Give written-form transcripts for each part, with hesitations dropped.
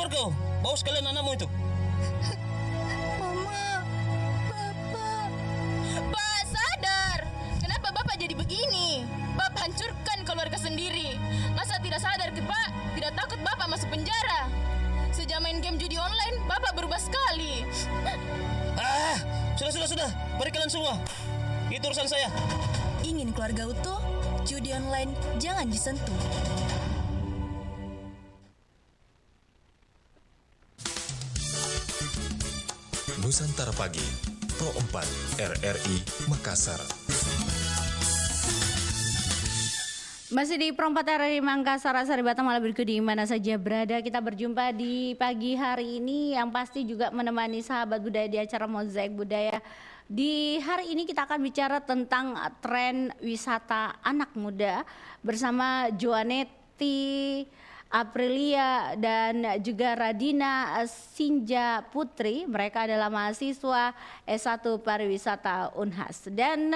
kau, bawa sekalian anakmu itu. Mama, Bapak. Pak, sadar. Kenapa Bapak jadi begini? Bapak hancurkan keluarga sendiri. Masa tidak sadar ke Pak? Tidak takut Bapak masuk penjara? Sejak main game judi online, Bapak berubah sekali. Sudah. Mari kalian semua. Itu urusan saya. Ingin keluarga utuh? Judi online jangan disentuh. Nusantara Pagi, Pro 4, RRI Makassar. Masih di Pro 4 RRI Makassar, Sari Batam, malam berikut di mana saja berada. Kita berjumpa di pagi hari ini yang pasti juga menemani sahabat budaya di acara Mozaik Budaya. Di hari ini kita akan bicara tentang tren wisata anak muda bersama Joanetti, Aprilia dan juga Radina Sinja Putri. Mereka adalah mahasiswa S1 Pariwisata Unhas. Dan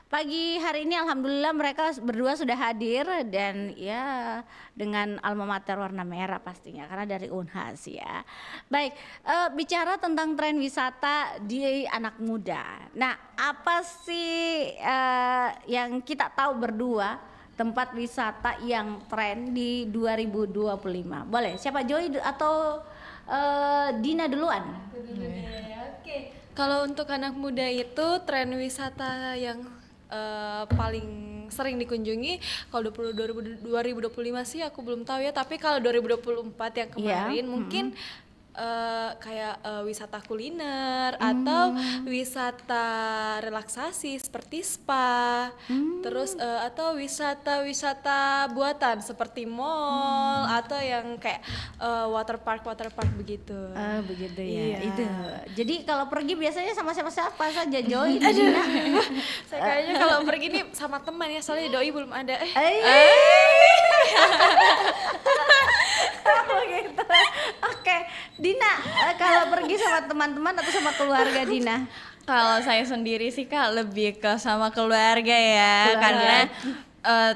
pagi hari ini alhamdulillah mereka berdua sudah hadir dan ya dengan alma mater warna merah pastinya karena dari Unhas ya. Baik, bicara tentang tren wisata di anak muda. Nah, apa sih yang kita tahu berdua tempat wisata yang tren di 2025? Boleh, siapa, Joy atau Dina duluan? Oke. Kalau untuk anak muda itu tren wisata yang paling sering dikunjungi kalau 2025 sih aku belum tahu ya, tapi kalau 2024 yang kemarin mungkin kayak wisata kuliner atau wisata relaksasi seperti spa, terus atau wisata buatan seperti mall atau yang kayak water park begitu. Begitu ya. Iya. Itu. Jadi kalau pergi biasanya sama siapa saja, Joy? Saya kayaknya kalau pergi nih sama teman ya, soalnya doi belum ada. Begitu. Oke, Dina, kalau pergi sama teman-teman atau sama keluarga, Dina? Kalau saya sendiri sih Kak lebih ke sama keluarga ya, karena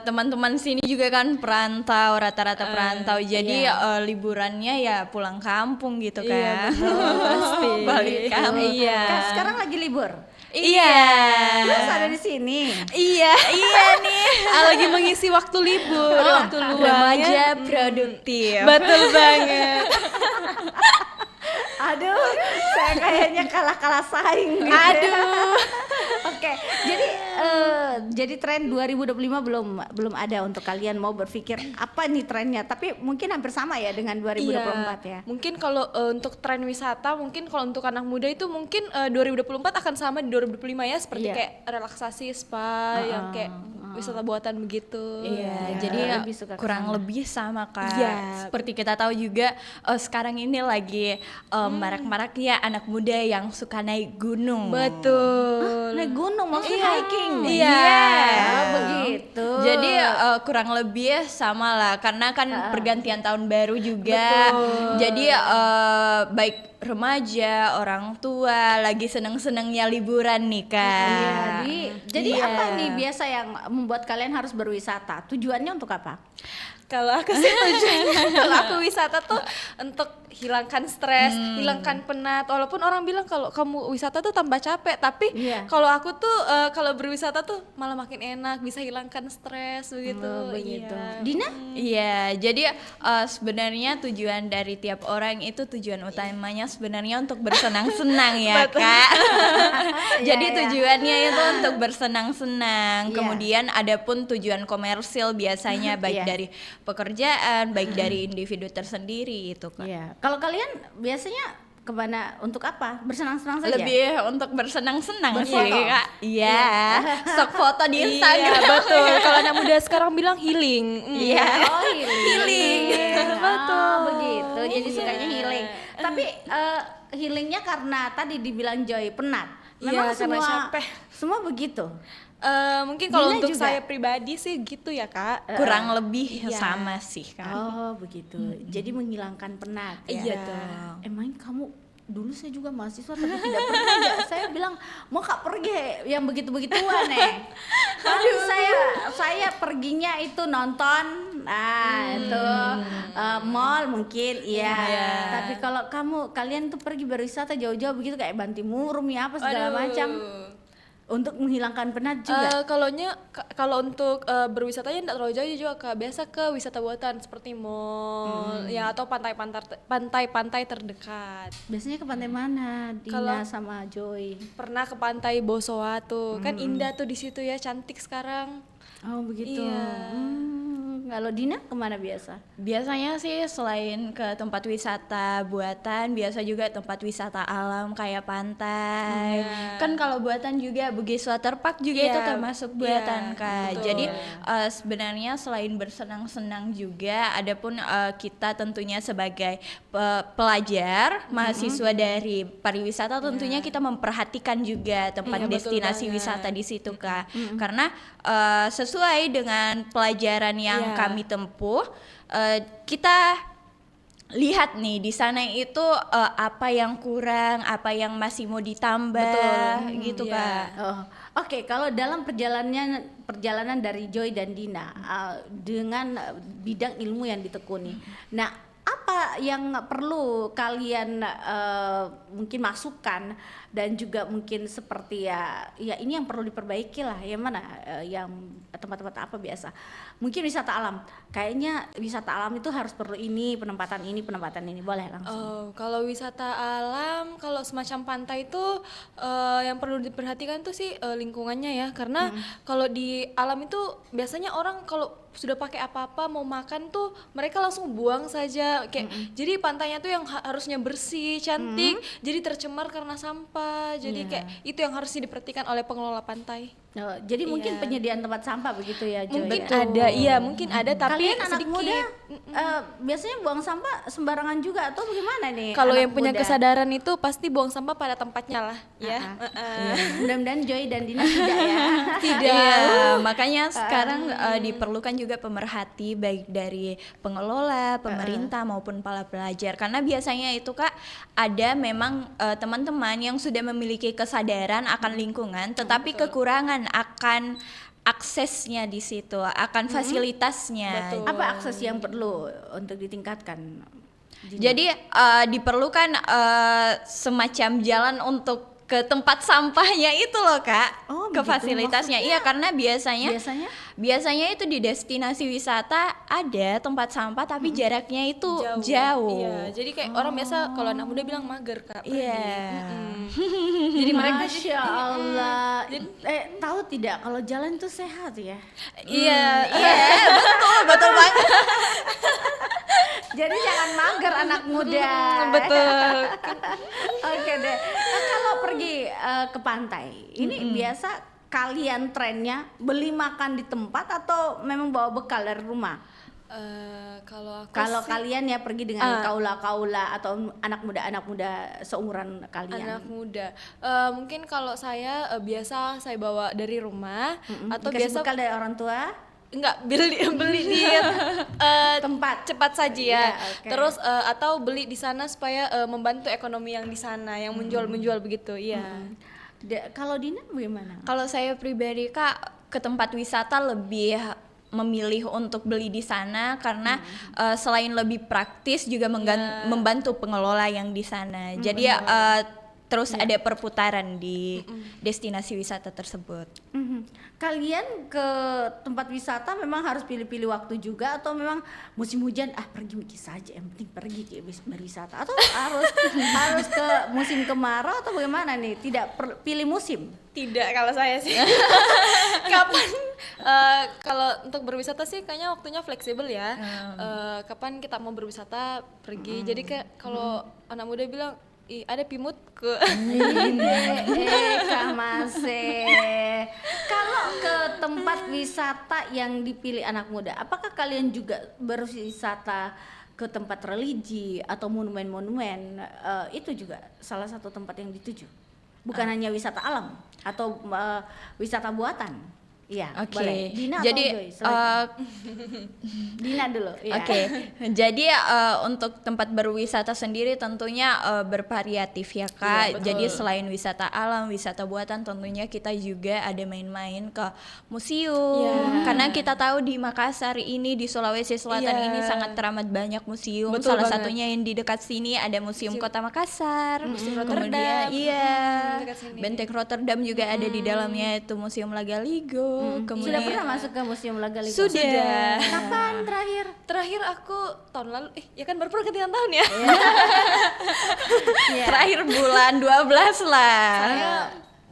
teman-teman sini juga kan perantau, rata-rata perantau, jadi liburannya ya pulang kampung gitu kan. Pasti. Balik kampung. Iya. Sekarang lagi libur. Iya. Terus ada di sini. Iya nih. Lagi mengisi waktu libur, waktu luang. Remaja produktif. Betul banget. Aduh, saya kayaknya kalah saing gitu. Aduh. Oke, jadi tren 2025 belum ada untuk kalian mau berpikir apa nih trennya, tapi mungkin hampir sama ya dengan 2024 ya. Mungkin kalau untuk tren wisata, mungkin kalau untuk anak muda itu mungkin 2024 akan sama di 2025 ya, seperti kayak relaksasi spa yang kayak wisata buatan begitu. Iya, jadi lebih suka kurang lebih sama Kak. Iya. Seperti kita tahu juga sekarang ini lagi marak-maraknya anak muda yang suka naik gunung. Betul. Naik gunung maksudnya hiking. Iya. Begitu. Jadi kurang lebih sama lah, karena kan pergantian tahun baru juga. Jadi baik remaja, orang tua lagi seneng-senengnya liburan nih Kak. Jadi apa nih biasa yang membuat kalian harus berwisata? Tujuannya untuk apa? Kalau aku sih tujuannya kalau aku wisata tuh untuk hilangkan stres, hilangkan penat. Walaupun orang bilang kalau kamu wisata tuh tambah capek, tapi kalau aku tuh kalau berwisata tuh malah makin enak, bisa hilangkan stres begitu. Begitu. Iya. Dina? Iya, jadi sebenarnya tujuan dari tiap orang itu tujuan utamanya sebenarnya untuk bersenang-senang ya Kak. Jadi tujuannya itu untuk bersenang-senang. Kemudian ada pun tujuan komersil biasanya baik dari pekerjaan, baik dari individu tersendiri itu Kak. Iya. Kalau kalian biasanya kemana, untuk apa? Bersenang-senang saja? Lebih untuk bersenang-senang sih Berfoto? Kak. Iya, stok foto di Instagram. Iya, betul. Kalau anak muda sekarang bilang healing. Iya. Oh, healing. Betul. Begitu. Jadi sukanya healing. Tapi healingnya karena tadi dibilang Joy penat. Memang Karena capek. semua begitu. Mungkin kalau Dina untuk juga? saya pribadi sih gitu ya Kak. Kurang lebih sama sih Kak. Oh begitu. Jadi menghilangkan penat ya. Iya. Emang kamu dulu saya juga mahasiswa tapi tidak pernah saya bilang mau Kak pergi yang begitu-begituan Aduh saya perginya itu nonton Nah, itu mall mungkin iya. Tapi kalau kalian tuh pergi berwisata jauh-jauh begitu kayak Bantimurung ya apa segala Aduh. macam untuk menghilangkan penat juga. Kalau untuk berwisatanya tidak terlalu jauh juga Kak. Biasa ke wisata buatan seperti mall ya atau pantai-pantai terdekat. Biasanya ke pantai mana? Dina Kalau- sama Joy. Pernah ke pantai Bosowa tuh. Kan indah tuh di situ ya, cantik sekarang. Oh begitu. Iya. Kalau Dina kemana biasa? Biasanya sih selain ke tempat wisata buatan, biasa juga tempat wisata alam kayak pantai. Kan kalau buatan juga Bugis Waterpark juga Iya, itu termasuk buatan iya, Kak. betul. Jadi sebenarnya selain bersenang-senang juga, adapun kita tentunya sebagai pelajar, mahasiswa dari pariwisata tentunya kita memperhatikan juga tempat Iya, betul destinasi banget. wisata di situ Kak. Karena sesuai dengan pelajaran yang Iya. kami tempuh, kita lihat nih di sana itu apa yang kurang, apa yang masih mau ditambah, gitu iya. Kak. Oh, oke. Kalau dalam perjalanan dari Joy dan Dina dengan bidang ilmu yang ditekuni, nah apa yang perlu kalian mungkin masukkan dan juga mungkin seperti ya ini yang perlu diperbaiki lah, yang mana yang tempat-tempat apa biasa? Mungkin wisata alam. Kayaknya wisata alam itu harus perlu penempatan ini, boleh langsung. Oh, kalau wisata alam, kalau semacam pantai itu yang perlu diperhatikan tuh sih lingkungannya ya, karena kalau di alam itu biasanya orang kalau sudah pakai apa-apa mau makan tuh mereka langsung buang saja kayak jadi pantainya tuh yang harusnya bersih, cantik, jadi tercemar karena sampah. Jadi kayak itu yang harus diperhatikan oleh pengelola pantai. Oh, jadi mungkin Iya. penyediaan tempat sampah begitu ya, Joy? Mungkin ya? ada, iya mungkin ada tapi Kalian anak sedikit. muda biasanya buang sampah sembarangan juga atau bagaimana nih? Kalau anak yang punya muda? kesadaran itu pasti buang sampah pada tempatnya lah, ya. Iya. Mudah-mudahan Joy dan Dina tidak ya. Iya, makanya sekarang diperlukan juga pemerhati baik dari pengelola, pemerintah maupun para pelajar. Karena biasanya itu Kak ada memang teman-teman yang sudah memiliki kesadaran akan lingkungan, tetapi kekurangan akan aksesnya di situ, akan fasilitasnya. Betul. Apa akses yang perlu untuk ditingkatkan? Dina? Jadi diperlukan semacam jalan untuk ke tempat sampahnya itu loh Kak, Oh, ke begitu. fasilitasnya. Iya karena biasanya itu di destinasi wisata ada tempat sampah tapi jaraknya itu jauh. Iya, jadi kayak orang biasa kalau anak muda bilang mager Kak. pergi. Iya. Jadi mereka Masya Allah. Tahu tidak kalau jalan itu sehat ya? iya, Betul banget. Jadi jangan mager anak muda. betul. Oke deh. Kalau pergi ke pantai, ini biasa kalian trennya beli makan di tempat atau memang bawa bekal dari rumah? Kalau aku Kalau sih, kalian ya pergi dengan kaula-kaula atau anak muda seumuran kalian. anak muda, mungkin kalau saya biasa saya bawa dari rumah atau Dikasih biasa bekal dari orang tua? enggak beli di Tempat. cepat saja ya. Iya, oke. Terus atau beli di sana supaya membantu ekonomi yang di sana yang menjual begitu. Iya. Kalau Dina bagaimana? Kalau saya pribadi Kak ke tempat wisata lebih memilih untuk beli di sana karena selain lebih praktis juga membantu pengelola yang di sana. Jadi terus ada perputaran di destinasi wisata tersebut. Kalian ke tempat wisata memang harus pilih-pilih waktu juga atau memang musim hujan pergi saja yang penting pergi ke berwisata atau harus ke musim kemarau atau bagaimana nih? Tidak pilih musim. Tidak kalau saya sih. Kapan kalau untuk berwisata sih kayaknya waktunya fleksibel ya. Kapan kita mau berwisata pergi. Jadi kayak kalau anak muda bilang ih ada pimut ke Kak Mase. Kalau ke tempat wisata yang dipilih anak muda, apakah kalian juga berwisata ke tempat religi atau monumen-monumen? Itu juga salah satu tempat yang dituju. Bukan hanya wisata alam atau wisata buatan. Iya, Oke. boleh. Dina Jadi atau Joy? Silakan. Dina dulu. Iya. Oke, jadi untuk tempat berwisata sendiri tentunya bervariatif ya Kak. Jadi selain wisata alam, wisata buatan, tentunya kita juga ada main-main ke museum. Karena kita tahu di Makassar ini, di Sulawesi Selatan ini sangat teramat banyak museum. Betul Salah banget. satunya yang di dekat sini ada Museum Kota Makassar. Rotterdam. Kemudian Dekat sini. Benteng Rotterdam juga ada di dalamnya, itu Museum Lagaligo. Sudah Kemudian pernah masuk ke Museum Lagaligo? Sudah. Kapan terakhir? Terakhir aku tahun lalu, ya kan baru pergantian tahun ya. Iya. Terakhir bulan 12 lah. Saya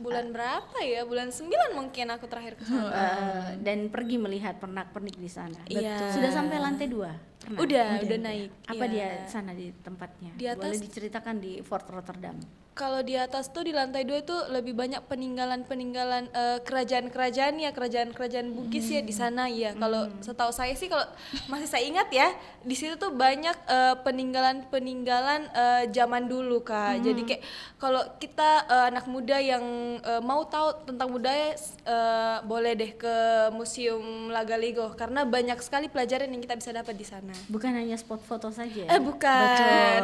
bulan berapa ya? Bulan 9 mungkin aku terakhir ke sana. Dan pergi melihat pernak-pernik di sana. Iya. Sudah sampai lantai 2? Pernah? Udah naik. Apa Iya. dia sana di tempatnya? Di atas. Boleh diceritakan di Fort Rotterdam. Kalau di atas tuh di lantai 2 itu lebih banyak peninggalan-peninggalan kerajaan-kerajaan ya, kerajaan-kerajaan Bugis ya di sana ya. Kalau setahu saya sih, kalau masih saya ingat ya, di situ tuh banyak peninggalan-peninggalan zaman dulu Kak. Jadi kayak kalau kita anak muda yang mau tahu tentang budaya, boleh deh ke Museum Lagaligo karena banyak sekali pelajaran yang kita bisa dapat di sana. Bukan hanya spot foto saja. Bukan.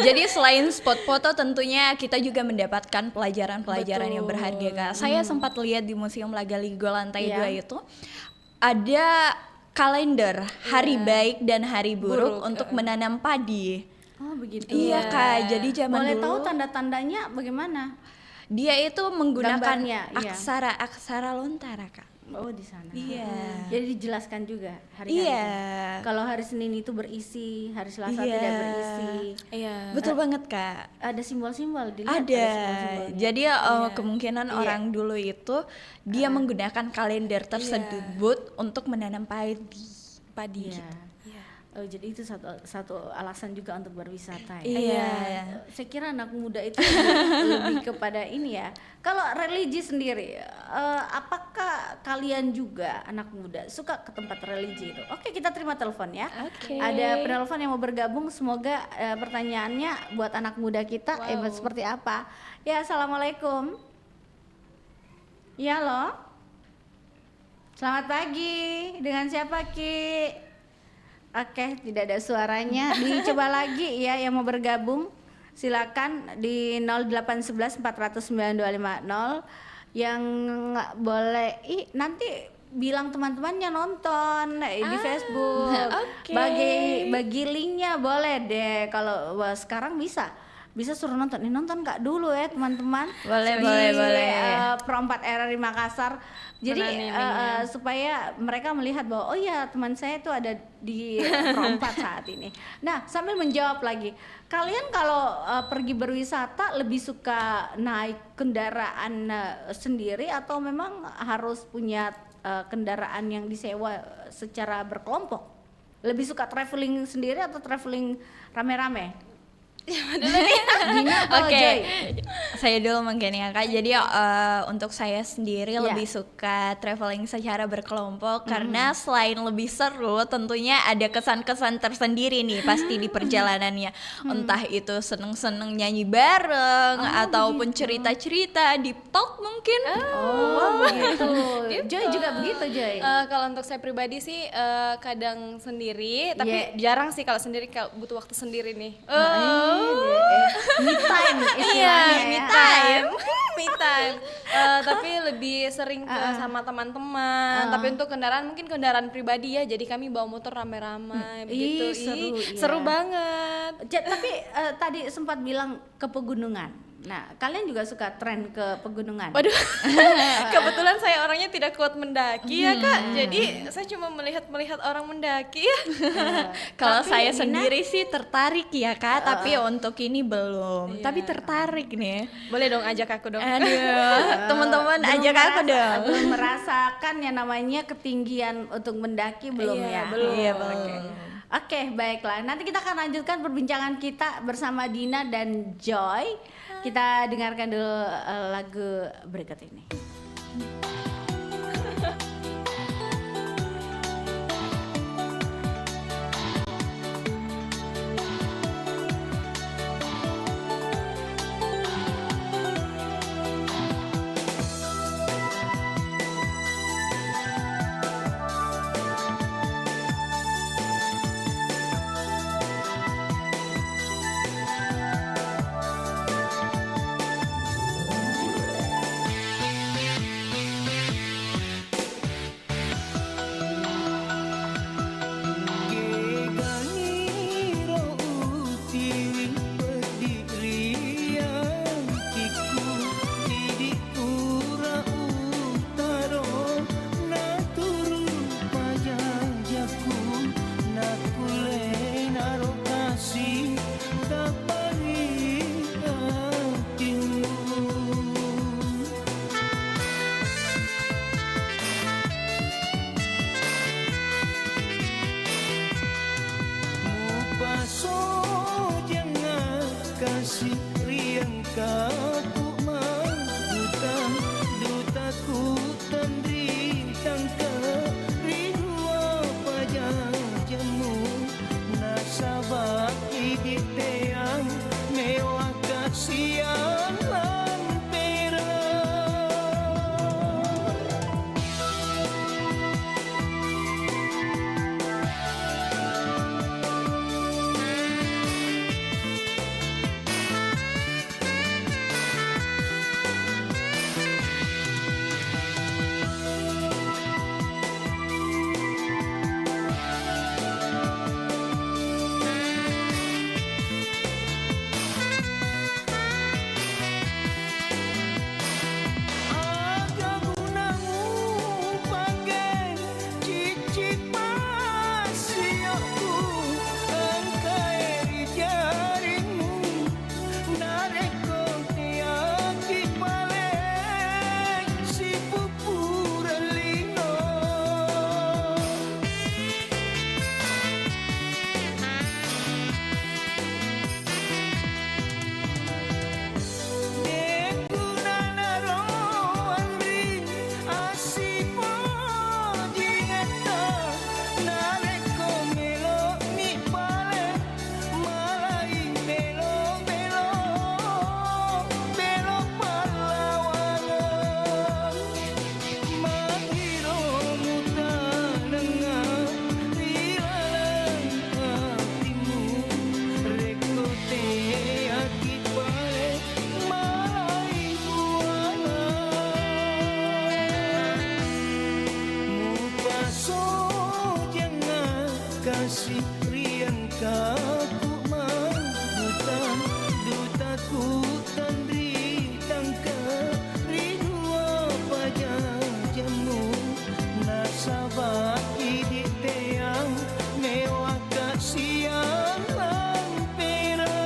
Jadi selain spot foto tentunya kita juga mendapatkan pelajaran-pelajaran yang berharga Kak. Saya sempat lihat di Museum Lagaligo lantai 2 itu ada kalender hari baik dan hari buruk untuk menanam padi. Oh begitu. Iya Kak, jadi zaman Boleh dulu tahu tanda-tandanya bagaimana? dia itu menggunakan Gambarnya, iya. aksara lontara Kak. Oh di sana. Iya. Jadi dijelaskan juga hari-hari. Iya. Kalau hari Senin itu berisi, hari Selasa Iya. tidak berisi. Iya. Betul banget Kak. Ada simbol-simbol dilihat. Ada. simbol-simbolnya. Jadi kemungkinan orang dulu itu dia menggunakan kalender tersebut untuk menanam padi. Iya. Oh, jadi itu satu alasan juga untuk berwisata ya. Iya. Saya kira anak muda itu lebih kepada ini ya. Kalau religi sendiri, apakah kalian juga anak muda suka ke tempat religi itu? Oke, kita terima telepon ya. Oke. Ada penelpon yang mau bergabung. Semoga pertanyaannya buat anak muda kita seperti apa? Ya, assalamualaikum. Ya loh. Selamat pagi. Dengan siapa Ki? Oke, tidak ada suaranya. Dicoba lagi ya yang mau bergabung. Silakan di 0811 400 9250. Yang nggak boleh, nanti bilang teman-temannya nonton di Facebook. Oke. Bagi linknya boleh deh. Kalau sekarang bisa suruh nonton. Nonton Kak dulu ya teman-teman. Boleh, Di, boleh. Pro 4 RRI Makassar. Jadi supaya mereka melihat bahwa oh ya teman saya itu ada di Pro 4 saat ini. Nah, sambil menjawab lagi, kalian kalau pergi berwisata lebih suka naik kendaraan sendiri atau memang harus punya kendaraan yang disewa secara berkelompok? Lebih suka traveling sendiri atau traveling rame-rame? Dina atau Oke, Joy? saya dulu mungkin ya Kak. Jadi untuk saya sendiri Ya. lebih suka traveling secara berkelompok karena selain lebih seru, tentunya ada kesan-kesan tersendiri nih pasti di perjalanannya. Entah itu seneng-seneng nyanyi bareng ataupun cerita-cerita deep talk mungkin. Oh begitu. Joy juga begitu Joy. Kalau untuk saya pribadi sih kadang sendiri, Iya. tapi jarang sih kalau sendiri, kalau butuh waktu sendiri nih. Me time istilahnya me ya. time. Me time. Tapi lebih sering sama teman-teman. Tapi untuk kendaraan mungkin kendaraan pribadi ya. Jadi kami bawa motor rame-rame begitu. Ih, seru, iya. Seru banget. Tapi tadi sempat bilang ke pegunungan. Nah, kalian juga suka tren ke pegunungan? Waduh, kebetulan saya orangnya tidak kuat mendaki ya Kak. Jadi saya cuma melihat orang mendaki ya. Kalau Tapi saya Dina- sendiri sih tertarik ya Kak, tapi untuk ini belum. Tapi tertarik nih. Boleh dong ajak aku dong. Aduh, teman-teman ajak aku dong. Belum merasakan yang namanya ketinggian untuk mendaki belum ya? belum. Iya, belum. Oke, baiklah. Nanti kita akan lanjutkan perbincangan kita bersama Dina dan Joy. Kita dengarkan dulu lagu berikut ini. kasih riang kaku mangkutan dutaku tandri tangka ridua pajang jemu nasabah idit teang mewah kasihan lampera. Kasih riang kaku mangkutan dutaku tandri tangka ridua pajang jemu nasabah idit teang mewah kasihan lampera.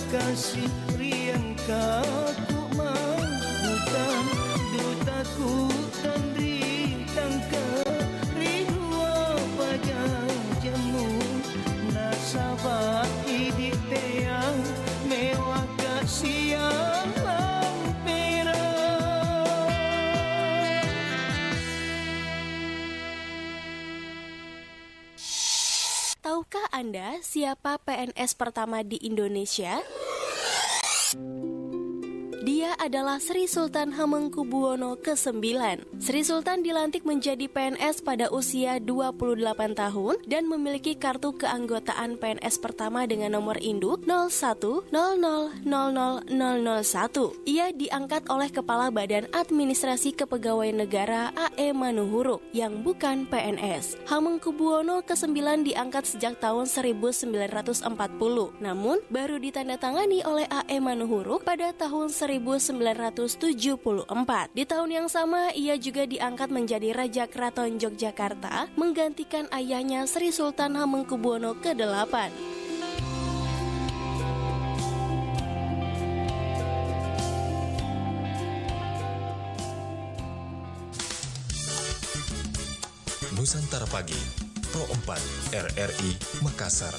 Kasih riang kaku mangkutan dutaku tandri tangka ridua pajang jemu nasabah idit teang mewah kasihan lampera. Tahukah Anda siapa PNS pertama di Indonesia? Dia adalah Sri Sultan Hamengkubuwono ke-9. Sri Sultan dilantik menjadi PNS pada usia 28 tahun dan memiliki kartu keanggotaan PNS pertama dengan nomor induk 01000001. Ia diangkat oleh Kepala Badan Administrasi Kepegawaian Negara A.E. Manuhuruk yang bukan PNS. Hamengkubuwono ke-9 diangkat sejak tahun 1940, namun baru ditandatangani oleh A.E. Manuhuruk pada tahun 1950. 1974. Di tahun yang sama, ia juga diangkat menjadi Raja Keraton Yogyakarta, menggantikan ayahnya Sri Sultan Hamengkubuwono ke-8. Nusantara Pagi, Pro 4 RRI Makassar.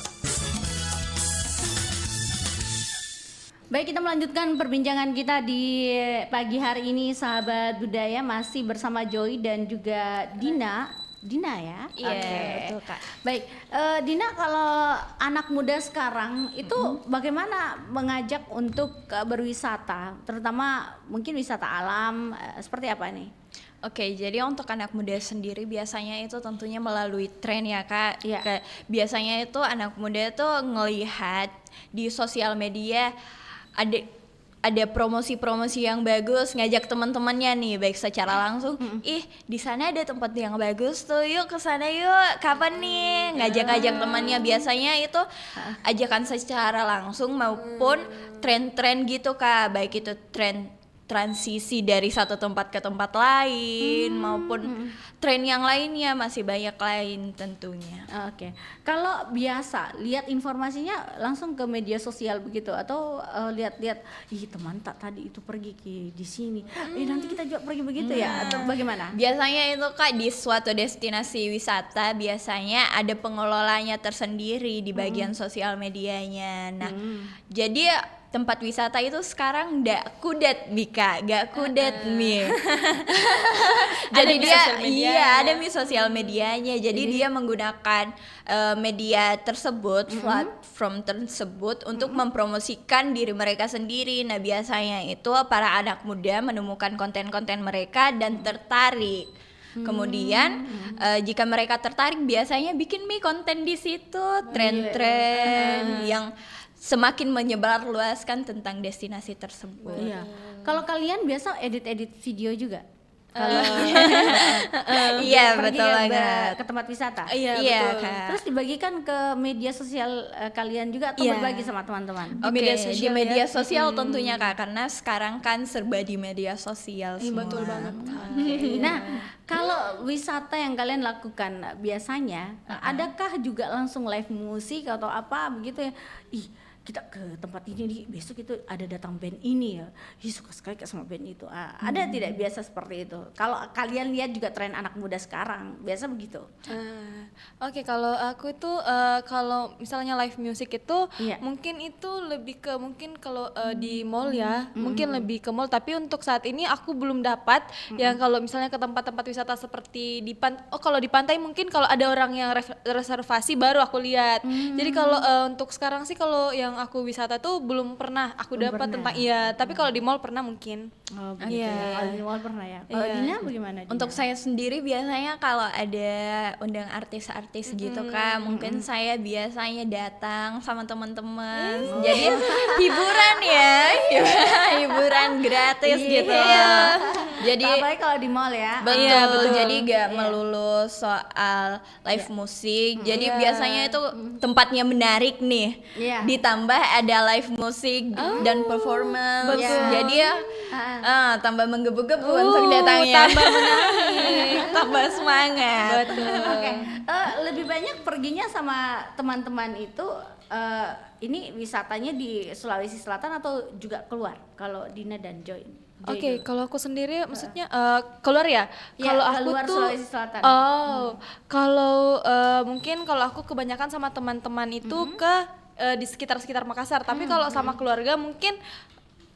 Baik, kita melanjutkan perbincangan kita di pagi hari ini, sahabat budaya, masih bersama Joy dan juga Dina. Dina ya? Iya, betul Kak. Baik, Dina, kalau anak muda sekarang itu bagaimana mengajak untuk berwisata, terutama mungkin wisata alam, seperti apa nih? Oke, jadi untuk anak muda sendiri biasanya itu tentunya melalui tren ya Kak. Iya. Kayak biasanya itu anak muda itu ngelihat di sosial media ada promosi-promosi yang bagus, ngajak teman-temannya nih baik secara langsung, ih di sana ada tempat yang bagus tuh, yuk ke sana yuk, kapan nih, ngajak-ngajak temannya. Biasanya itu ajakan secara langsung maupun tren-tren gitu Kak, baik itu tren transisi dari satu tempat ke tempat lain maupun tren yang lainnya, masih banyak lain tentunya. Oke, kalau biasa lihat informasinya langsung ke media sosial begitu, atau lihat-lihat, ih teman tak tadi itu pergi di sini, nanti kita juga pergi begitu ya, atau bagaimana? Biasanya itu Kak di suatu destinasi wisata biasanya ada pengelolanya tersendiri di bagian sosial medianya. Nah, jadi tempat wisata itu sekarang nggak kudet Mika, nggak kudet nih. Jadi dia ada di sosial medianya. Jadi dia menggunakan media tersebut, platform tersebut untuk mempromosikan diri mereka sendiri. Nah biasanya itu para anak muda menemukan konten-konten mereka dan tertarik. Kemudian jika mereka tertarik biasanya bikin konten di situ, tren-tren yang semakin menyebarluaskan tentang destinasi tersebut. Iya. Kalau kalian biasa edit-edit video juga? Iya Pergi betul banget. ke tempat wisata. Iya, Iya betul. Kak. Terus dibagikan ke media sosial kalian juga, atau Iya. berbagi sama teman-teman? Oke, media di sosial media ya. sosial tentunya Kak, karena sekarang kan serba di media sosial semua. Betul banget. Nah, kalau wisata yang kalian lakukan biasanya, adakah juga langsung live musik atau apa begitu ya? Ih, kita ke tempat ini nih, besok itu ada datang band ini ya, ih suka sekali sama band itu. Ada tidak biasa seperti itu? Kalau kalian lihat juga tren anak muda sekarang, biasa begitu? Oke, kalau aku itu kalau misalnya live music itu Iya. mungkin itu lebih ke mungkin kalau di mall ya, mungkin lebih ke mall. Tapi untuk saat ini aku belum dapat yang kalau misalnya ke tempat-tempat wisata seperti di kalau di pantai mungkin kalau ada orang yang reservasi baru aku lihat. Jadi kalau untuk sekarang sih kalau yang aku wisata tuh belum pernah aku dapat tentang tapi kalau di mall pernah mungkin. Oh begitu ya, kalau di mall pernah ya. Kalau Dina bagaimana Dina? Untuk saya sendiri biasanya kalau ada undang artis-artis gitu Kak, mungkin saya biasanya datang sama teman-teman. Jadi hiburan ya, hiburan gratis gitu. Jadi apalagi kalau di mall ya. betul, Iya, betul. jadi gak melulu soal live musik. Jadi biasanya itu tempatnya menarik nih. Iya. Ditambah ada live musik dan performance. Betul. Jadi ya tambah menggebu-gebu untuk datangnya. Tambah menarik. Tambah semangat. Oke, lebih banyak perginya sama teman-teman itu, ini wisatanya di Sulawesi Selatan atau juga keluar? Kalau Dina dan Joy. Oke, kalau aku sendiri maksudnya keluar ya? Iya, Kalau aku keluar tuh Sulawesi Selatan. kalau mungkin kalau aku kebanyakan sama teman-teman itu ke di sekitar Makassar. Tapi kalau sama keluarga mungkin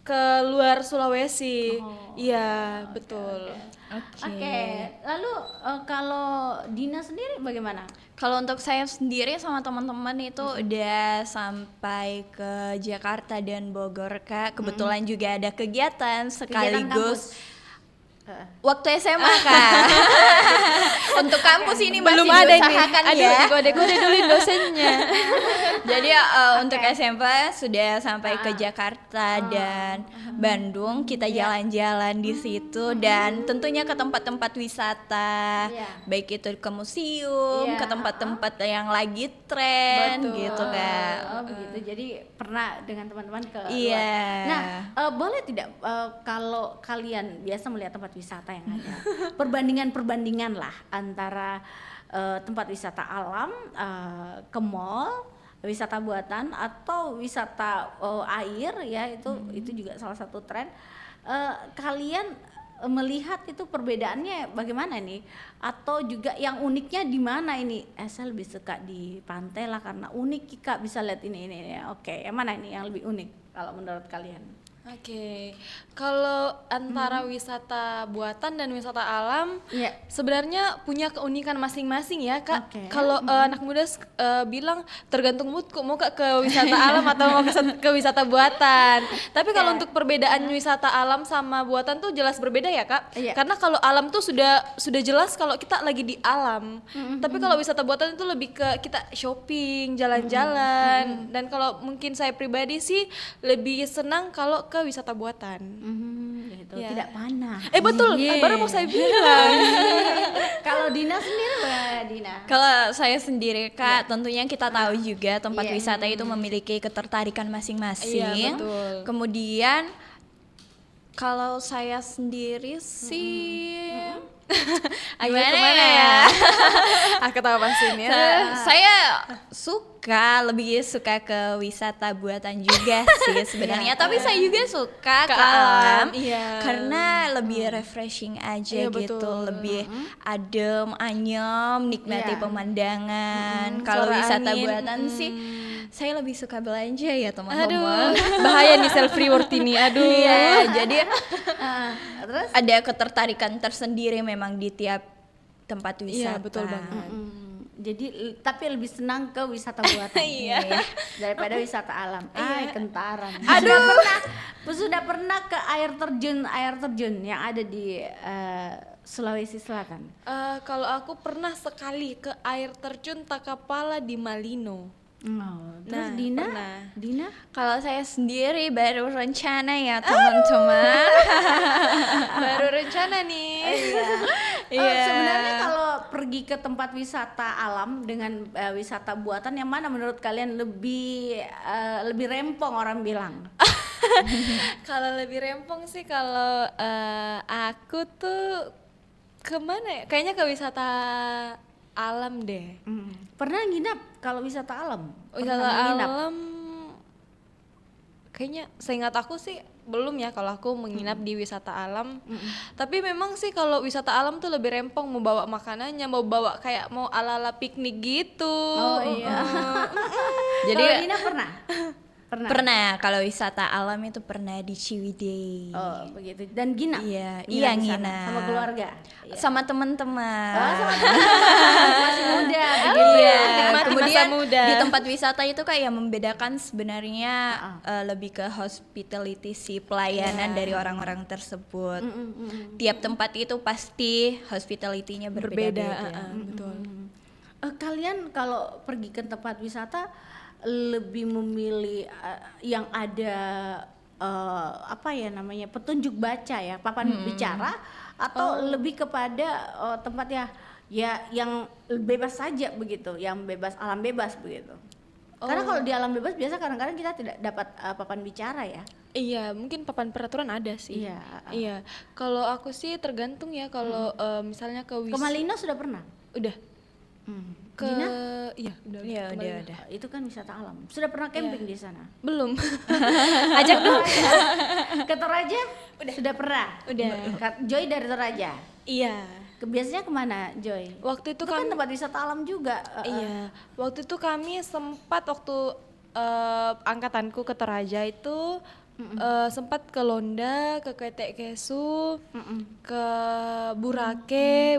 ke luar Sulawesi. Iya, betul. Oke, lalu kalau Dina sendiri bagaimana? Kalau untuk saya sendiri sama teman-teman itu udah sampai ke Jakarta dan Bogor Kak. Kebetulan juga ada kegiatan sekaligus Waktu SMA Kak. Untuk kampus ini masih Belum ada nih. diusahakan Aduh, ya. dikode-kode dulu dosennya. Jadi untuk SMP sudah sampai ke Jakarta dan Bandung, kita jalan-jalan di situ dan tentunya ke tempat-tempat wisata, baik itu ke museum, ke tempat-tempat yang lagi tren gitu Kak. Oh begitu. Jadi pernah dengan teman-teman ke Iya. luar. Nah, boleh tidak kalau kalian biasa melihat tempat wisata yang ada, perbandingan lah antara tempat wisata alam, ke mall, wisata buatan atau wisata air ya itu juga salah satu tren. Kalian melihat itu perbedaannya bagaimana nih? Atau juga yang uniknya di mana ini? Saya lebih suka di pantai lah karena unik Kak bisa lihat ini. Oke, yang mana ini yang lebih unik kalau menurut kalian? Oke, kalau antara wisata buatan dan wisata alam, Iya. sebenarnya punya keunikan masing-masing ya Kak. Oke. Kalau anak muda bilang tergantung moodku, mau ke wisata alam atau mau ke wisata buatan. Tapi kalau untuk perbedaan wisata alam sama buatan tuh jelas berbeda ya Kak. Iya. Karena kalau alam tuh sudah jelas kalau kita lagi di alam. Tapi kalau wisata buatan itu lebih ke kita shopping, jalan-jalan. Dan kalau mungkin saya pribadi sih lebih senang kalau ke wisata buatan. Gitu. Ya. Tidak panah. Betul, baru mau saya bilang. Kalau Dina sendiri Mbak Dina? Kalau saya sendiri Kak, tentunya kita tahu juga tempat wisata itu memiliki ketertarikan masing-masing. Iya, betul. Kemudian kalau saya sendiri sih Gimana ya? Ketawa sini. Saya lebih suka ke wisata buatan juga sih sebenarnya, tapi saya juga suka ke alam iya. karena lebih refreshing aja Iya, gitu, betul. lebih adem, anyem, nikmati Iya. pemandangan. Kalau Suara wisata angin, buatan sih saya lebih suka belanja ya Aduh, teman-teman. bahaya nih self reward ini. Aduh. Iya, jadi Terus? ada ketertarikan tersendiri memang di tiap tempat wisata. Iya, betul banget. Jadi tapi lebih senang ke wisata buatan Iya. daripada wisata alam. Kentaran. Sudah pernah ke air terjun yang ada di Sulawesi Selatan. Kalau aku pernah sekali ke air terjun Takapala di Malino. Terus Nah, Dina? pernah. Dina? Kalau saya sendiri baru rencana ya teman-teman. Baru rencana nih. Sebenarnya kalau pergi ke tempat wisata alam dengan wisata buatan yang mana menurut kalian lebih rempong orang bilang? Kalau lebih rempong sih kalau aku tuh kemana ya? Kayaknya ke wisata alam deh. Pernah nginap kalau wisata alam? Wisata Pernah menginap? alam kayaknya seingat aku sih belum ya kalau aku menginap di wisata alam. Tapi memang sih kalau wisata alam tuh lebih rempong, mau bawa makanannya, mau bawa kayak mau ala-ala piknik gitu. Oh iya. Jadi Kalau Dina pernah? pernah kalau wisata alam itu pernah di Ciwidey. Oh begitu. Dan nginap? Iya, Nginap di sana nginap. sama keluarga? Sama teman-teman. Masih muda begitu Iya, ya. Nikmati kemudian masa muda. di tempat wisata itu kayak membedakan sebenarnya lebih ke hospitality sih, pelayanan dari orang-orang tersebut. Tiap tempat itu pasti hospitality-nya berbeda-beda. Betul. Kalian kalau pergi ke tempat wisata lebih memilih yang ada petunjuk baca ya, papan bicara atau lebih kepada tempat ya yang bebas saja begitu, yang bebas, alam bebas begitu. Karena kalau di alam bebas biasa kadang-kadang kita tidak dapat papan bicara ya. Iya, mungkin papan peraturan ada sih. Iya. Iya. Kalau aku sih tergantung ya kalau misalnya ke Ke Malino sudah pernah? Udah. Ke Dina? iya, udah. Iya, ke Malino. udah. Itu kan wisata alam. Sudah pernah camping di sana? Belum. Ajak dong. Ke Toraja? Sudah pernah? Udah. Joy dari Toraja? Iya. Biasanya kemana Joy? Waktu itu Itu kan tempat wisata alam juga. Iya, waktu itu kami sempat waktu angkatanku ke Toraja itu sempat ke Londa, ke Ketek Kesu, ke Burake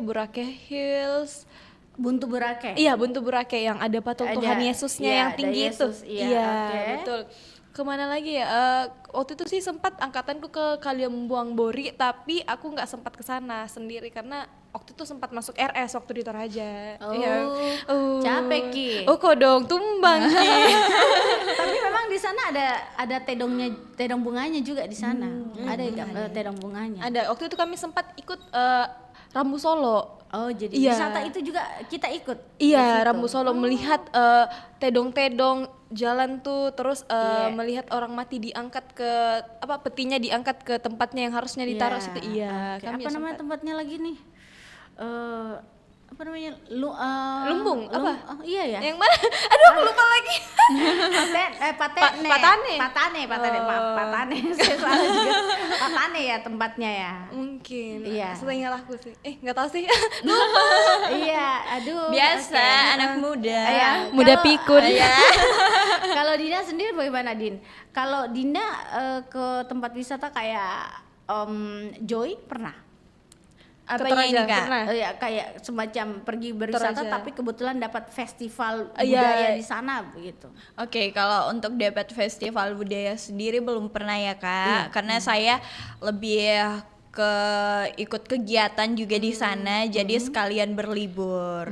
Hills. Buntu Burake? Iya, Buntu Burake yang ada patung Ada, Tuhan Yesusnya iya, yang ada tinggi itu. Yesus, iya, oke. Betul. Kemana lagi ya? Waktu itu sih sempat angkatanku ke Kaliambuang Bori, tapi aku nggak sempat ke sana sendiri karena waktu itu sempat masuk RS waktu di Toraja. Oh, Iya. capek Ki. Oh kok dong, tumbang Ki. Tapi memang di sana ada tedong bunganya juga di sana. Ada nggak tedong bunganya? Ada, waktu itu kami sempat ikut Rambu Solo. Oh, jadi Iya. wisata itu juga kita ikut. Iya, di situ. Rambu Solo melihat tedong-tedong jalan tuh, terus melihat orang mati diangkat ke petinya diangkat ke tempatnya yang harusnya ditaruh situ. Iya, Oke. kami Apa namanya sempat. tempatnya lagi nih? Apa namanya? Lumbung, apa? Oh, iya ya. Yang mana? Aduh, aku lupa lagi. Patane. Patane. Maaf, Patane. Saya salah juga. Patane ya tempatnya ya. Mungkin. Iya. Seingat aku sih. Nggak tahu sih. Iya, aduh. Biasa oke. anak muda. Iya, Muda kalau- pikun. Iya. Kalau Dina sendiri bagaimana, Din? Kalau Dina ke tempat wisata kayak Joy pernah? Apanya Toraja, ini Kak? pernah. Ya kayak semacam pergi berwisata Toraja. tapi kebetulan dapat festival Iya. budaya di sana begitu. Oke, kalau untuk dapat festival budaya sendiri belum pernah ya Kak, karena saya lebih ke ikut kegiatan juga di sana, jadi sekalian berlibur.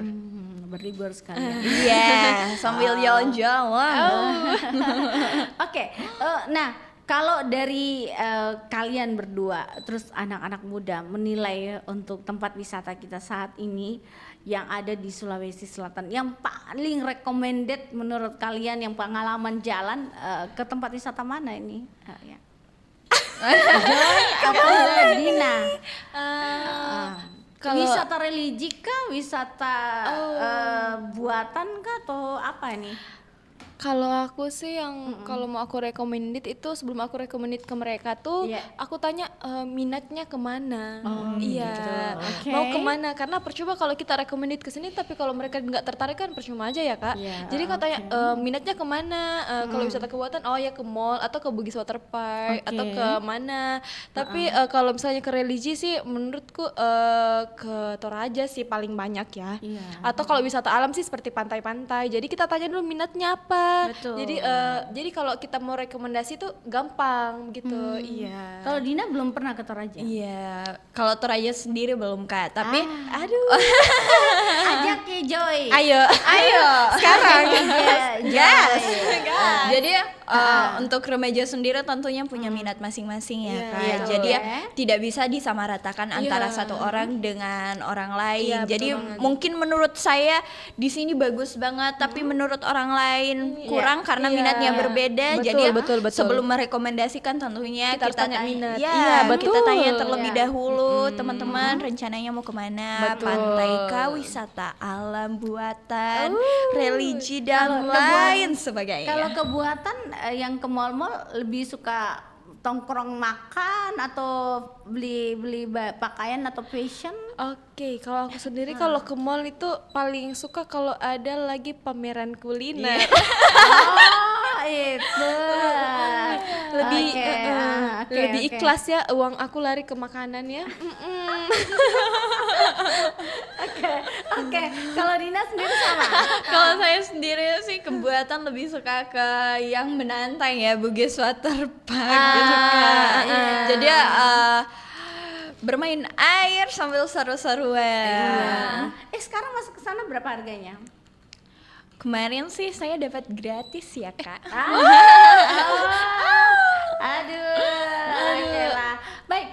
Berlibur sekalian. Iya, sambil jalan-jalan. Oke, nah kalau dari kalian berdua, terus anak-anak muda menilai untuk tempat wisata kita saat ini yang ada di Sulawesi Selatan, yang paling recommended menurut kalian, yang pengalaman jalan ke tempat wisata mana ini? Ya. Joy apa Dina? Kalau- Wisata religi kah, wisata buatan kah, atau apa ini? Kalau aku sih yang kalau mau aku recommended itu sebelum aku recommended ke mereka tuh Iya. aku tanya minatnya kemana. Iya. Oke. Mau kemana? Karena percuma kalau kita recommended ke sini tapi kalau mereka nggak tertarik kan percuma aja ya Kak. Iya, Jadi kalau tanya minatnya kemana? Kalau wisata ke buatan oh ya ke mall atau ke Bugis Water Park Oke. atau ke mana. Tapi kalau misalnya ke religi sih menurutku ke Toraja sih paling banyak ya. Iya. Atau kalau wisata alam sih seperti pantai-pantai. Jadi kita tanya dulu minatnya apa. Betul. Jadi kalau kita mau rekomendasi tuh gampang gitu. Iya. Kalau Dina belum pernah ke Toraja. Iya, kalau Toraja sendiri belum Kak, tapi Aduh. Ajak ya Joy. Ayo. sekarang. Yes. Jadi untuk remaja sendiri tentunya punya minat masing-masing ya Kak. Iya. Jadi ya Oke. tidak bisa disamaratakan antara Iya. satu orang dengan orang lain. Iya, betul Jadi banget. mungkin menurut saya di sini bagus banget, tapi menurut orang lain kurang karena Iya. minatnya berbeda. Betul, Jadi betul. sebelum merekomendasikan tentunya Kita harus tanya minat. Ya, Iya, kita betul. tanya terlebih Iya. dahulu teman-teman rencananya mau kemana, Betul. pantai kah, wisata alam buatan, religi dan Kalau lain sebagainya. Kalau kebuatan yang ke mall-mall lebih suka tongkrong makan atau beli pakaian atau fashion? Oke, kalau aku sendiri kalau ke mall itu paling suka kalau ada lagi pameran kuliner. Oh, itu. Lebih Oke, oke, lebih oke. ikhlas ya uang aku lari ke makanan ya. Oke, kalau Dina sendiri sama. Kalau saya sendiri sih kebuatan lebih suka ke yang menantang ya, Bugis Water Park gitu Kak. Jadi bermain air sambil seru-seruan. Sekarang masuk ke sana berapa harganya? Kemarin sih saya dapat gratis ya Kak. Aduh. Lah. Baik,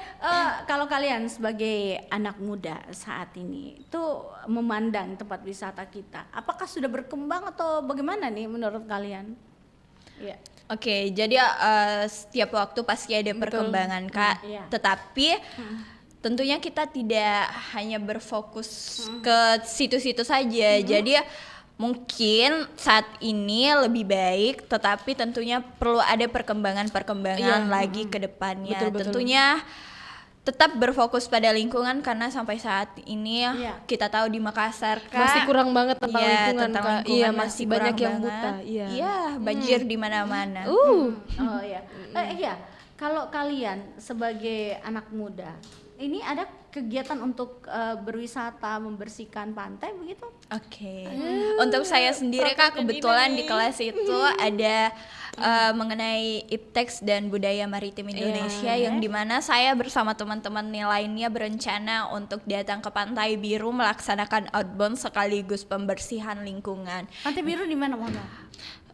kalau kalian sebagai anak muda saat ini itu memandang tempat wisata kita, apakah sudah berkembang atau bagaimana nih menurut kalian? Iya. Oke, jadi setiap waktu pasti ada perkembangan Kak. Iya. Tetapi tentunya kita tidak hanya berfokus ke situ-situ saja. Jadi mungkin saat ini lebih baik, tetapi tentunya perlu ada perkembangan-perkembangan lagi ke depannya. Betul, betul. Tentunya tetap berfokus pada lingkungan karena sampai saat ini Iya. kita tahu di Makassar Kak, Masih kurang banget tentang Iya, lingkungan, tentang Kak. lingkungan Iya, masih masih banyak kurang yang banget. buta. Iya. Banjir di mana-mana. Oh iya. Iya, kalau kalian sebagai anak muda ini ada kegiatan untuk berwisata membersihkan pantai begitu? Oke. Untuk saya sendiri Kak, kebetulan di kelas itu ada mengenai IPTEX dan budaya maritim Indonesia yang dimana saya bersama teman-teman lainnya berencana untuk datang ke Pantai Biru melaksanakan outbound sekaligus pembersihan lingkungan. Pantai Biru di mana, mohon maaf?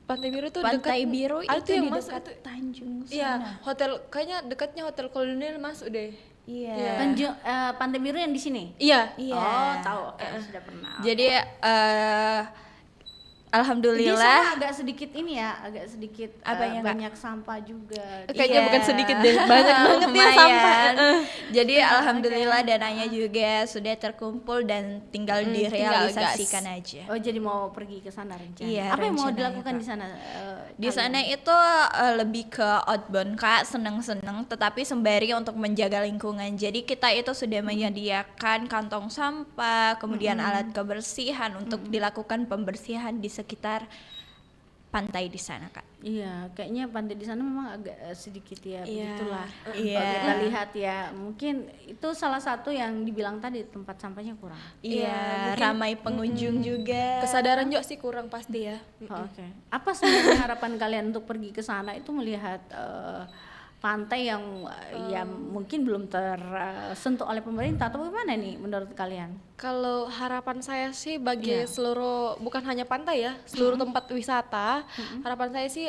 Pantai Biru tuh Pantai dekat, Biru itu itu yang di mas dekat itu- Tanjung sana. Iya, hotel kayaknya dekatnya Hotel Kolonial masuk deh. Iya. Pantai Biru yang di sini? Iya. Iya. Oh, tahu. Oke, sudah pernah. Jadi di alhamdulillah sana agak sedikit ini ya, agak sedikit Apanya, Kak? banyak sampah juga. Kayaknya Iya. bukan sedikit deh, banyak banget ya Lumayan. sampah. Jadi alhamdulillah dananya juga sudah terkumpul dan tinggal direalisasikan aja. Oh, jadi mau pergi ke sana rencana. Iya, Apa yang mau rencananya, dilakukan Kak. di sana? Di sana itu lebih ke outbound Kak, seneng-seneng tetapi sembari untuk menjaga lingkungan. Jadi kita itu sudah menyediakan kantong sampah, kemudian alat kebersihan untuk dilakukan pembersihan di sekitar pantai di sana Kak. Iya, kayaknya pantai di sana memang agak sedikit ya, Iya. begitulah. Iya. Kalau kita lihat ya, mungkin itu salah satu yang dibilang tadi tempat sampahnya kurang. Iya, ramai pengunjung juga. Kesadaran juga sih kurang pasti ya. Oh, oke. Apa sebenarnya harapan kalian untuk pergi ke sana itu melihat pantai yang ya mungkin belum tersentuh oleh pemerintah atau bagaimana nih menurut kalian? Kalau harapan saya sih bagi seluruh, bukan hanya pantai ya, seluruh tempat wisata, harapan saya sih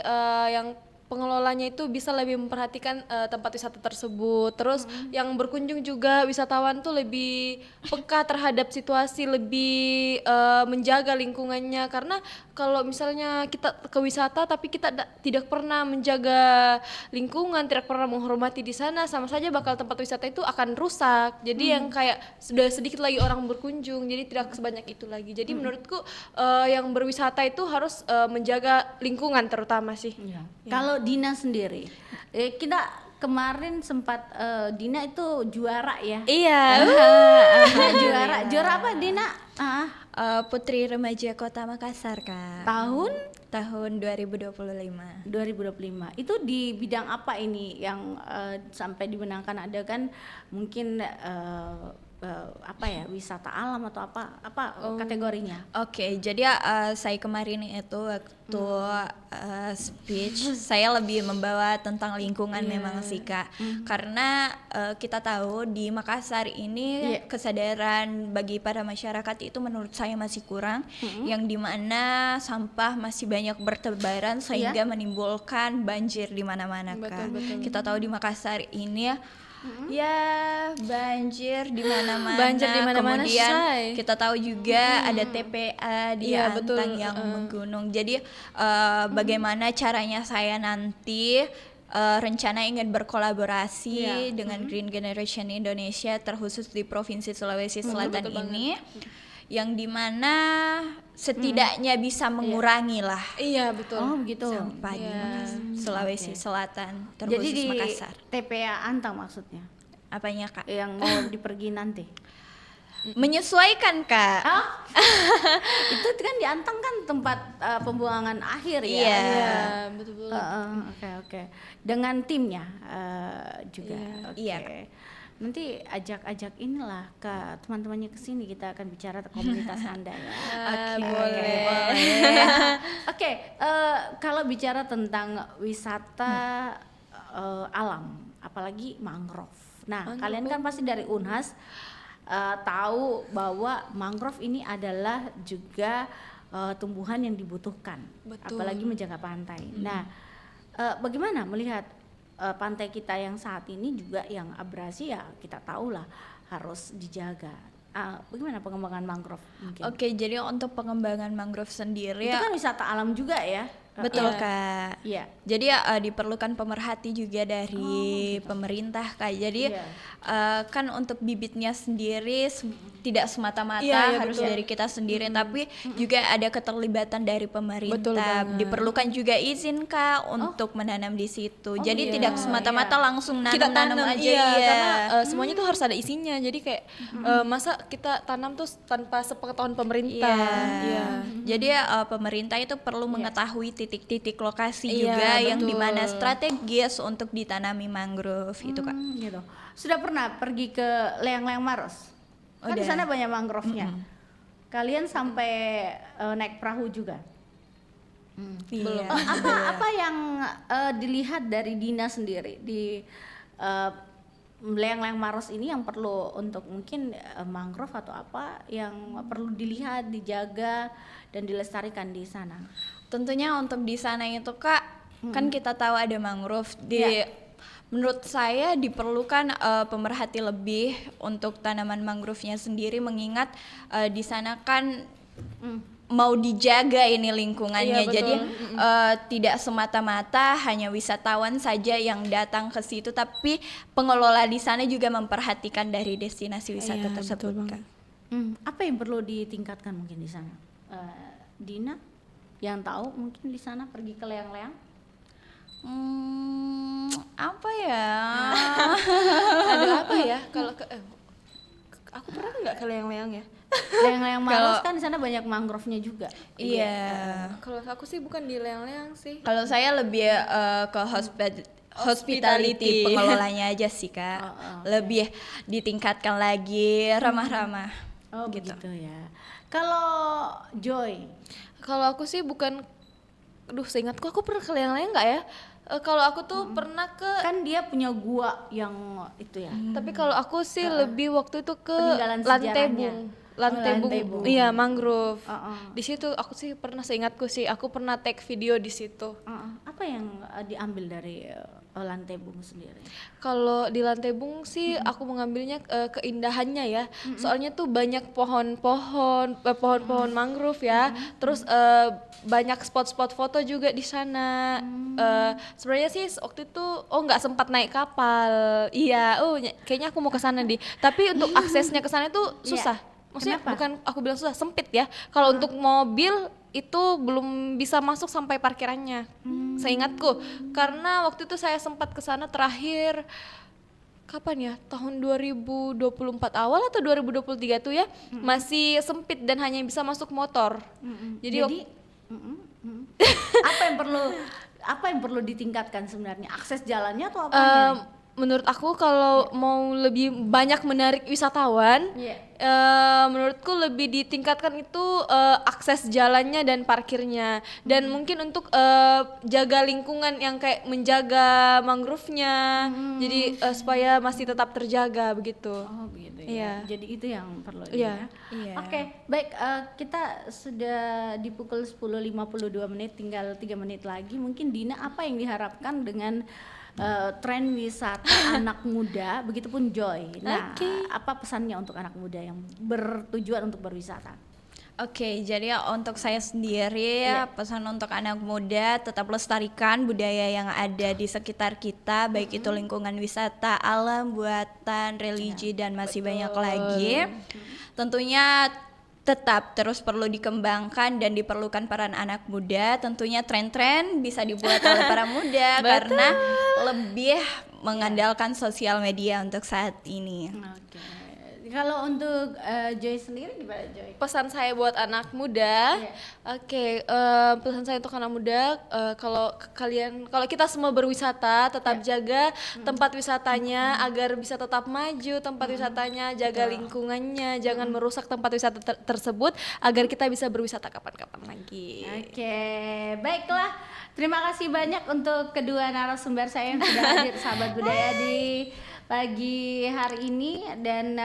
yang pengelolanya itu bisa lebih memperhatikan tempat wisata tersebut. Terus yang berkunjung juga wisatawan tuh lebih peka terhadap situasi, lebih menjaga lingkungannya. Karena kalau misalnya kita ke wisata tapi kita tidak pernah menjaga lingkungan, tidak pernah menghormati di sana, sama saja bakal tempat wisata itu akan rusak. Jadi yang kayak sudah sedikit lagi orang berkunjung, jadi tidak sebanyak itu lagi. Jadi menurutku yang berwisata itu harus menjaga lingkungan terutama sih. Kalau Dina sendiri, kita kemarin sempat Dina itu juara ya. Iya. Juara apa Dina? Putri Remaja Kota Makassar Kak. Tahun 2025. 2025. Itu di bidang apa ini yang sampai dimenangkan? Ada kan mungkin apa ya, wisata alam atau apa kategorinya? Oke, jadi saya kemarin itu waktu speech saya lebih membawa tentang lingkungan memang sih Kak. Karena kita tahu di Makassar ini kesadaran bagi para masyarakat itu menurut saya masih kurang, yang dimana sampah masih banyak bertebaran sehingga menimbulkan banjir di mana-mana Kak. Kita tahu di Makassar ini ya banjir di mana-mana. Kemudian kita tahu juga ada TPA di Antang yang menggunung. Jadi bagaimana caranya saya nanti rencana ingin berkolaborasi dengan Green Generation Indonesia terkhusus di Provinsi Sulawesi Selatan ini, yang dimana setidaknya bisa mengurangi lah. Iya betul. Oh begitu. Sampah di Sulawesi Selatan terkhusus Jadi di Makassar. TPA Antang maksudnya? Apanya Kak? Yang mau dipergi nanti? Menyesuaikan Kak. Itu kan di Antang kan tempat pembuangan akhir ya. Iya. Betul. Oke. Dengan timnya juga. Oke. Iya. Nanti ajak inilah ke teman-temannya ke sini, kita akan bicara ke komunitas Anda ya. Boleh. Oke, kalau bicara tentang wisata alam, apalagi mangrove. Nah, kalian kan pasti dari Unhas tahu bahwa mangrove ini adalah juga tumbuhan yang dibutuhkan, apalagi menjaga pantai. Nah, bagaimana melihat pantai kita yang saat ini juga yang abrasi, ya kita tahulah harus dijaga. Bagaimana pengembangan mangrove mungkin? Oke, jadi untuk pengembangan mangrove sendiri Itu kan wisata alam juga ya. betul Kak. Iya. Jadi diperlukan pemerhati juga dari pemerintah Kak. Jadi kan untuk bibitnya sendiri tidak semata-mata harus dari kita sendiri, tapi juga ada keterlibatan dari pemerintah. Diperlukan juga izin Kak untuk menanam di situ. Jadi tidak semata-mata langsung nanam aja. Karena semuanya tuh harus ada isinya. Jadi kayak masa kita tanam tuh tanpa sepengetahuan pemerintah. Jadi pemerintah itu perlu mengetahui titik-titik lokasi Iya, juga yang betul. dimana strategis untuk ditanami mangrove itu Kak. Gitu. Sudah pernah pergi ke Leang-Leang Maros? Kan di Udah. sana banyak mangrove-nya. Kalian sampai naik perahu juga? Iya. Apa yang dilihat dari Dina sendiri di Leang-Leang Maros ini yang perlu untuk mungkin mangrove atau apa yang perlu dilihat, dijaga dan dilestarikan di sana? Tentunya untuk di sana itu Kak, kan kita tahu ada mangrove menurut saya diperlukan pemerhati lebih untuk tanaman mangrove-nya sendiri, mengingat di sana kan mau dijaga ini lingkungannya. Iya, betul. Jadi tidak semata-mata hanya wisatawan saja yang datang ke situ, tapi pengelola di sana juga memperhatikan dari destinasi wisata Iya, tersebut betul Kak. Apa yang perlu ditingkatkan mungkin di sana? Dina yang tahu mungkin di sana pergi ke Leang-Leang? Apa ya? Ada apa ya kalau aku pernah nggak ke Leang-Leang ya? Leang-Leang Maros kan di sana banyak mangrove-nya juga. Iya. Kalau aku sih bukan di Leang-Leang sih. Kalau saya lebih ke hospitality pengelolanya aja sih Kak. Lebih ditingkatkan lagi, ramah-ramah. Oh gitu ya. Kalau Joy, Kalau aku sih bukan, seingatku aku pernah ke Leang-Leang nggak ya? Kalau aku tuh pernah ke, kan dia punya gua yang itu ya. tapi kalau aku sih lebih waktu itu ke Peninggalan sejarahnya. Lantebung. Lantebung, Lantebung. iya mangrove. Uh-uh. Di situ aku sih pernah, seingatku sih aku pernah take video di situ. Apa yang diambil dari Lantebung sendiri? Kalau di Lantebung sih aku mengambilnya keindahannya ya. Soalnya tuh banyak pohon-pohon mangrove ya. Terus banyak spot-spot foto juga di sana. Sebenarnya sih waktu itu nggak sempat naik kapal. Iya, kayaknya aku mau ke sana deh. Tapi untuk aksesnya ke sana itu susah. Maksudnya Kenapa? bukan aku bilang susah, sempit ya. Kalau untuk mobil itu belum bisa masuk sampai parkirannya. Seingatku, karena waktu itu saya sempat ke sana terakhir kapan ya? Tahun 2024 awal atau 2023 tuh ya. Masih sempit dan hanya bisa masuk motor. Jadi apa yang perlu ditingkatkan sebenarnya? Akses jalannya atau apa? menurut aku kalau mau lebih banyak menarik wisatawan, menurutku lebih ditingkatkan itu akses jalannya dan parkirnya, dan mungkin untuk jaga lingkungan yang kayak menjaga mangrove-nya, jadi supaya masih tetap terjaga begitu. Oh begitu ya. Iya. Jadi itu yang perlu. Iya. Ya. Oke, baik, kita sudah di pukul 10.52 menit, tinggal 3 menit lagi. Mungkin Dina, apa yang diharapkan dengan tren wisata anak muda, begitupun Joy. Nah, apa pesannya untuk anak muda yang bertujuan untuk berwisata? Oke, jadi untuk saya sendiri pesan untuk anak muda, tetap lestarikan budaya yang ada di sekitar kita, baik itu lingkungan wisata, alam, buatan, religi, dan masih banyak lagi. Tentunya tetap terus perlu dikembangkan dan diperlukan peran anak muda. Tentunya tren-tren bisa dibuat oleh para muda karena lebih mengandalkan sosial media untuk saat ini. Oke. Kalau untuk Joy sendiri gimana Joy? Pesan saya buat anak muda, pesan saya untuk anak muda, kalau kita semua berwisata, tetap jaga tempat wisatanya agar bisa tetap maju tempat wisatanya, jaga lingkungannya, jangan merusak tempat wisata tersebut agar kita bisa berwisata kapan-kapan lagi. Oke, baiklah. Terima kasih banyak untuk kedua narasumber saya yang sudah hadir, sahabat budaya, di pagi hari ini, dan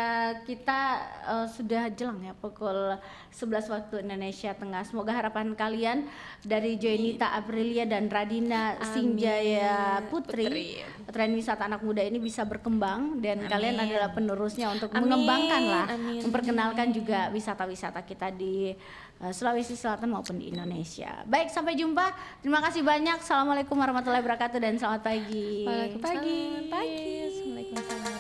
kita sudah jelang ya pukul 11 waktu Indonesia Tengah. Semoga harapan kalian dari Joynita Aprilia dan Radina Singjaya Putri, tren wisata anak muda ini bisa berkembang dan kalian adalah penerusnya untuk mengembangkan lah, memperkenalkan juga wisata-wisata kita di Sulawesi Selatan maupun di Indonesia. Baik, sampai jumpa. Terima kasih banyak. Assalamualaikum warahmatullahi wabarakatuh dan selamat pagi. Selamat pagi. Assalamualaikum.